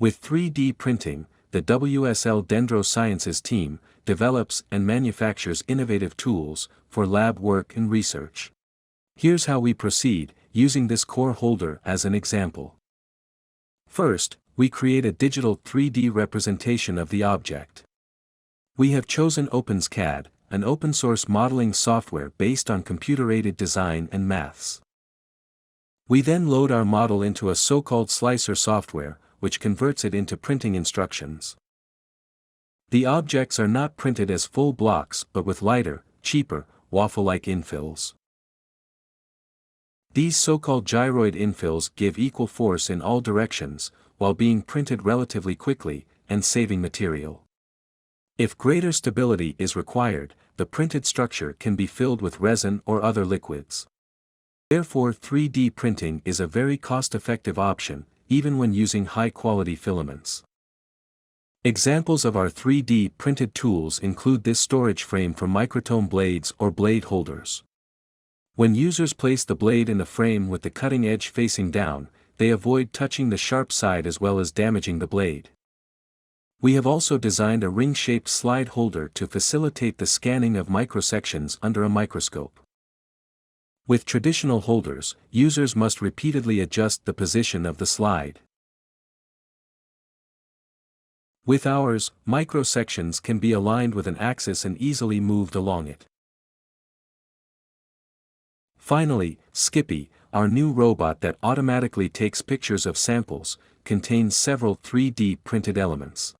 With 3D printing, the WSL Dendrosciences team develops and manufactures innovative tools for lab work and research. Here's how we proceed, using this core holder as an example. First, we create a digital 3D representation of the object. We have chosen OpenSCAD, an open-source modeling software based on computer-aided design and maths. We then load our model into a so-called slicer software, which converts it into printing instructions. The objects are not printed as full blocks but with lighter, cheaper, waffle-like infills. These so-called gyroid infills give equal force in all directions, while being printed relatively quickly, and saving material. If greater stability is required, the printed structure can be filled with resin or other liquids. Therefore 3D printing is a very cost-effective option, even when using high-quality filaments. Examples of our 3D printed tools include this storage frame for microtome blades or blade holders. When users place the blade in the frame with the cutting edge facing down, they avoid touching the sharp side as well as damaging the blade. We have also designed a ring-shaped slide holder to facilitate the scanning of microsections under a microscope. With traditional holders, users must repeatedly adjust the position of the slide. With ours, microsections can be aligned with an axis and easily moved along it. Finally, Skippy, our new robot that automatically takes pictures of samples, contains several 3D printed elements.